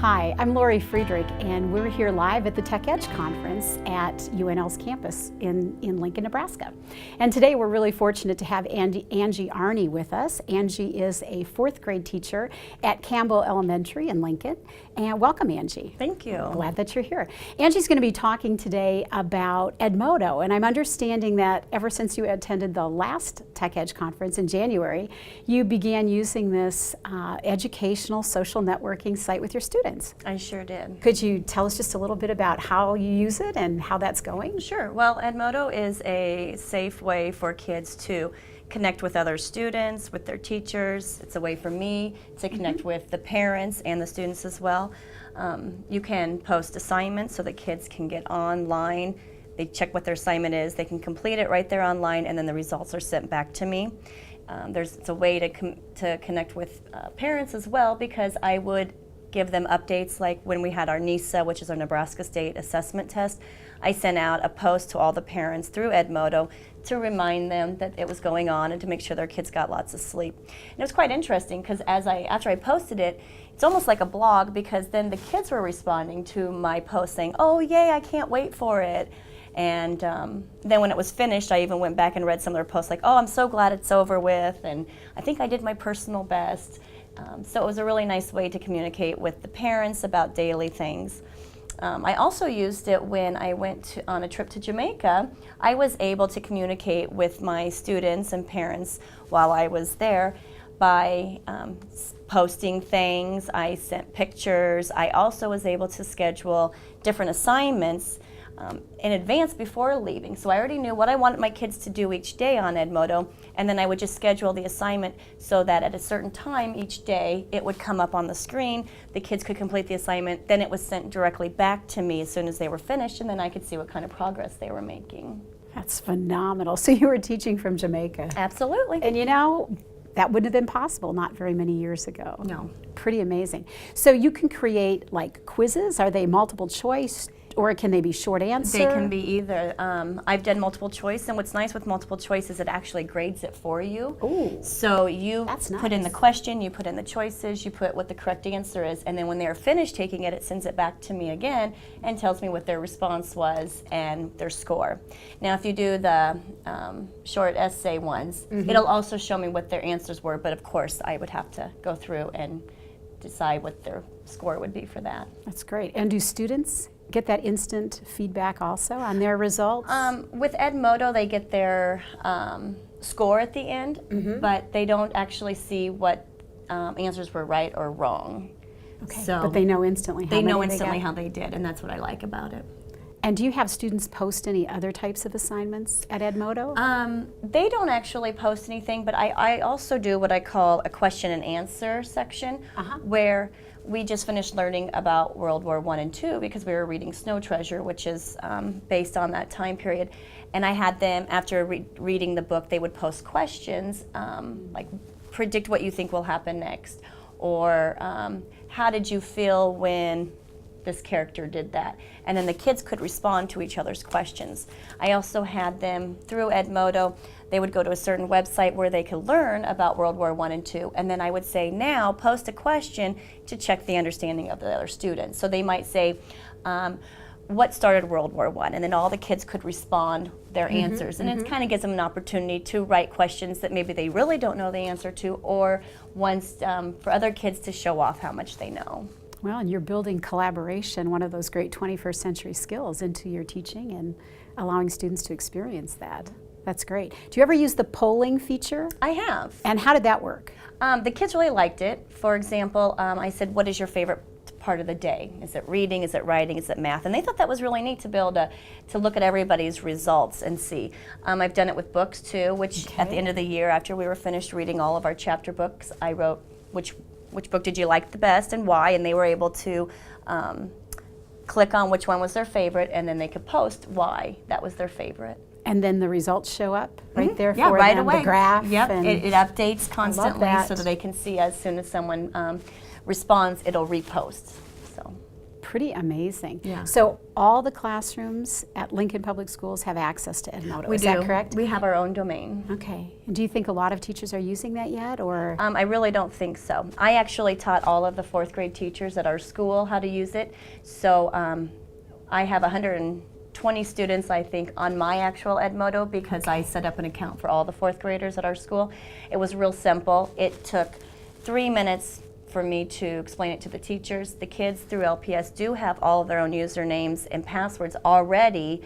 Hi, I'm Laurie Friedrich, and we're here live at the Tech Edge Conference at UNL's campus in Lincoln, Nebraska. And today we're really fortunate to have Angie Aerni with us. Angie is a fourth grade teacher at Campbell Elementary in Lincoln. And welcome, Angie. Thank you. Glad that you're here. Angie's going to be talking today about Edmodo, and I'm understanding that ever since you attended the last Tech Edge Conference in January, you began using this educational social networking site with your students. I sure did. Could you tell us just a little bit about how you use it and how that's going? Sure. Well, Edmodo is a safe way for kids to connect with other students, with their teachers. It's a way for me to connect with the parents and the students as well. You can post assignments so that kids can get online. They check what their assignment is. They can complete it right there online, and then the results are sent back to me. It's a way to connect with parents as well, because I would give them updates like when we had our NISA, which is our Nebraska State Assessment Test. I sent out a post to all the parents through Edmodo to remind them that it was going on and to make sure their kids got lots of sleep. And it was quite interesting because after I posted it, it's almost like a blog, because then the kids were responding to my post saying, "Oh yay, I can't wait for it." And then when it was finished, I even went back and read some of their posts like, "Oh, I'm so glad it's over with, and I think I did my personal best." So it was a really nice way to communicate with the parents about daily things. I also used it when I went on a trip to Jamaica. I was able to communicate with my students and parents while I was there by posting things. I sent pictures. I also was able to schedule different assignments in advance before leaving. So I already knew what I wanted my kids to do each day on Edmodo, and then I would just schedule the assignment so that at a certain time each day it would come up on the screen, the kids could complete the assignment, then it was sent directly back to me as soon as they were finished, and then I could see what kind of progress they were making. That's phenomenal. So you were teaching from Jamaica. Absolutely. And you know, that wouldn't have been possible not very many years ago. No. Pretty amazing. So you can create like quizzes. Are they multiple choice? Or can they be short answer? They can be either. I've done multiple choice, and what's nice with multiple choice is it actually grades it for you. Ooh, so you that's put in the question, you put in the choices, you put what the correct answer is, and then when they're finished taking it, it sends it back to me again and tells me what their response was and their score. Now, if you do the short essay ones, it'll also show me what their answers were, but of course I would have to go through and decide what their score would be for that. That's great. And do students get that instant feedback also on their results? With Edmodo, they get their score at the end, but they don't actually see what answers were right or wrong. Okay, so but they know instantly how they know many instantly got. how they did, and that's what I like about it. And do you have students post any other types of assignments at Edmodo? They don't actually post anything, but I also do what I call a question and answer section, where we just finished learning about World War I and II because we were reading Snow Treasure, which is based on that time period. And I had them, after reading the book, they would post questions like, predict what you think will happen next, or how did you feel when this character did that? And then the kids could respond to each other's questions. I also had them, through Edmodo, they would go to a certain website where they could learn about World War I and II, and then I would say, now post a question to check the understanding of the other students. So they might say, what started World War I? And then all the kids could respond their answers. And it kind of gives them an opportunity to write questions that maybe they really don't know the answer to, or ones for other kids to show off how much they know. Well, and you're building collaboration, one of those great 21st century skills, into your teaching and allowing students to experience that. That's great. Do you ever use the polling feature? I have. And how did that work? The kids really liked it. For example, I said, what is your favorite part of the day? Is it reading? Is it writing? Is it math? And they thought that was really neat to be able to look at everybody's results and see. I've done it with books too, which at the end of the year, after we were finished reading all of our chapter books, I wrote which book did you like the best and why, and they were able to click on which one was their favorite, and then they could post why that was their favorite. And then the results show up right there Yeah, for right them, away. the graph. Yep, and it updates constantly that. so that they can see as soon as someone responds, it'll repost. So pretty amazing. Yeah. So all the classrooms at Lincoln Public Schools have access to Edmodo. We Is do. that correct? We have our own domain. Okay. And do you think a lot of teachers are using that yet, or? I really don't think so. I actually taught all of the 4th grade teachers at our school how to use it. So I have 120 students, I think, on my actual Edmodo because I set up an account for all the 4th graders at our school. It was real simple. It took 3 minutes for me to explain it to the teachers. The kids through LPS do have all of their own usernames and passwords already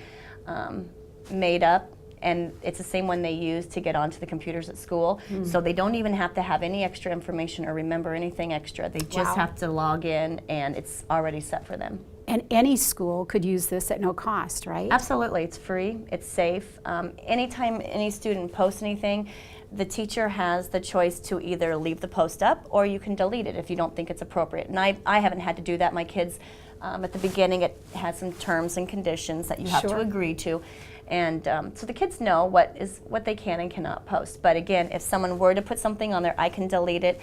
made up, and it's the same one they use to get onto the computers at school. So they don't even have to have any extra information or remember anything extra. They just have to log in, and it's already set for them. And any school could use this at no cost, right? Absolutely, it's free, it's safe. Anytime any student posts anything, the teacher has the choice to either leave the post up or you can delete it if you don't think it's appropriate. And I haven't had to do that. My kids, at the beginning, it had some terms and conditions that you have to agree to. And so the kids know what they can and cannot post. But again, if someone were to put something on there, I can delete it.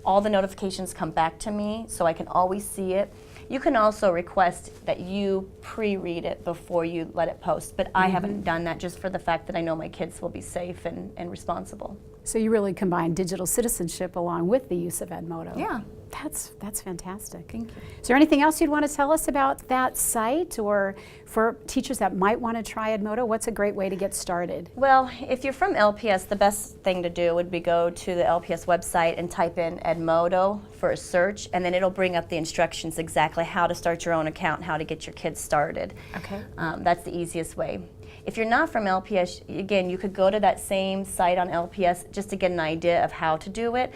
All the notifications come back to me, so I can always see it. You can also request that you pre-read it before you let it post, but I haven't done that just for the fact that I know my kids will be safe and responsible. So you really combine digital citizenship along with the use of Edmodo. Yeah. That's fantastic. Thank you. Is there anything else you'd want to tell us about that site, or for teachers that might want to try Edmodo, what's a great way to get started? Well, if you're from LPS, the best thing to do would be go to the LPS website and type in Edmodo for a search, and then it'll bring up the instructions exactly how to start your own account, how to get your kids started. Okay. That's the easiest way. If you're not from LPS, again, you could go to that same site on LPS just to get an idea of how to do it.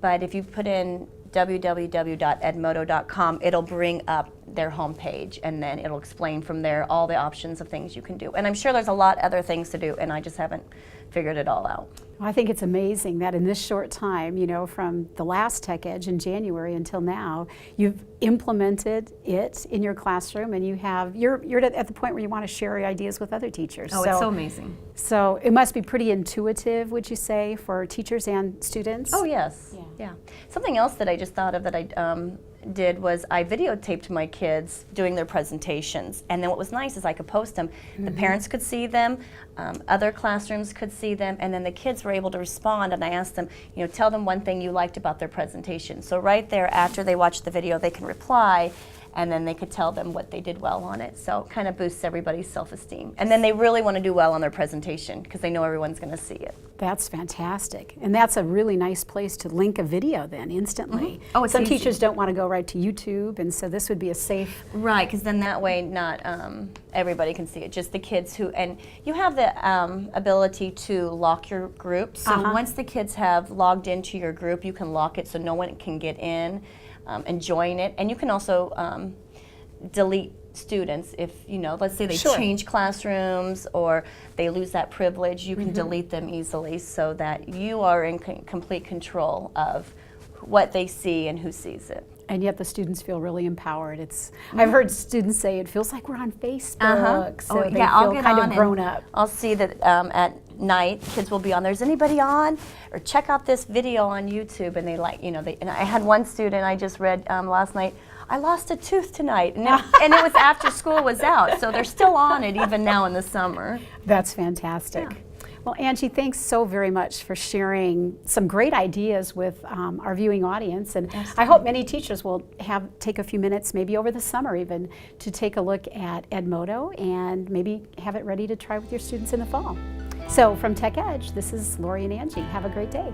But if you put in www.edmodo.com, it'll bring up their homepage, and then it'll explain from there all the options of things you can do. And I'm sure there's a lot other things to do, and I just haven't figured it all out. Well, I think it's amazing that in this short time, you know, from the last Tech Edge in January until now, you've implemented it in your classroom, and you're at the point where you want to share your ideas with other teachers. Oh, it's so amazing. So it must be pretty intuitive, would you say, for teachers and students? Oh, yes. Yeah. Something else that I just thought of that I did was I videotaped my kids doing their presentations, and then what was nice is I could post them. The parents could see them, other classrooms could see them, and then the kids were able to respond, and I asked them, you know, tell them one thing you liked about their presentation. So right there, after they watched the video, they can reply, and then they could tell them what they did well on it. So it kind of boosts everybody's self-esteem. And then they really want to do well on their presentation because they know everyone's going to see it. That's fantastic. And that's a really nice place to link a video then instantly. Oh, it's Some easy. teachers don't want to go right to YouTube, and so this would be a safe... Right, because then that way not everybody can see it, just the kids who, and you have the ability to lock your group. So once the kids have logged into your group, you can lock it so no one can get in and join it. And you can also delete students if, you know, let's say they change classrooms or they lose that privilege, you can delete them easily so that you are in complete control of what they see and who sees it. And yet the students feel really empowered. I've heard students say it feels like we're on Facebook, so they feel kind of grown up. I'll see that at night kids will be on, there's anybody on? Or check out this video on YouTube, and they like, you know, and I had one student I just read last night, I lost a tooth tonight, and it was after school was out, so they're still on it even now in the summer. That's fantastic. Yeah. Well, Angie, thanks so very much for sharing some great ideas with our viewing audience, and I hope many teachers will take a few minutes, maybe over the summer even, to take a look at Edmodo and maybe have it ready to try with your students in the fall. So from Tech Edge, this is Laurie and Angie. Have a great day.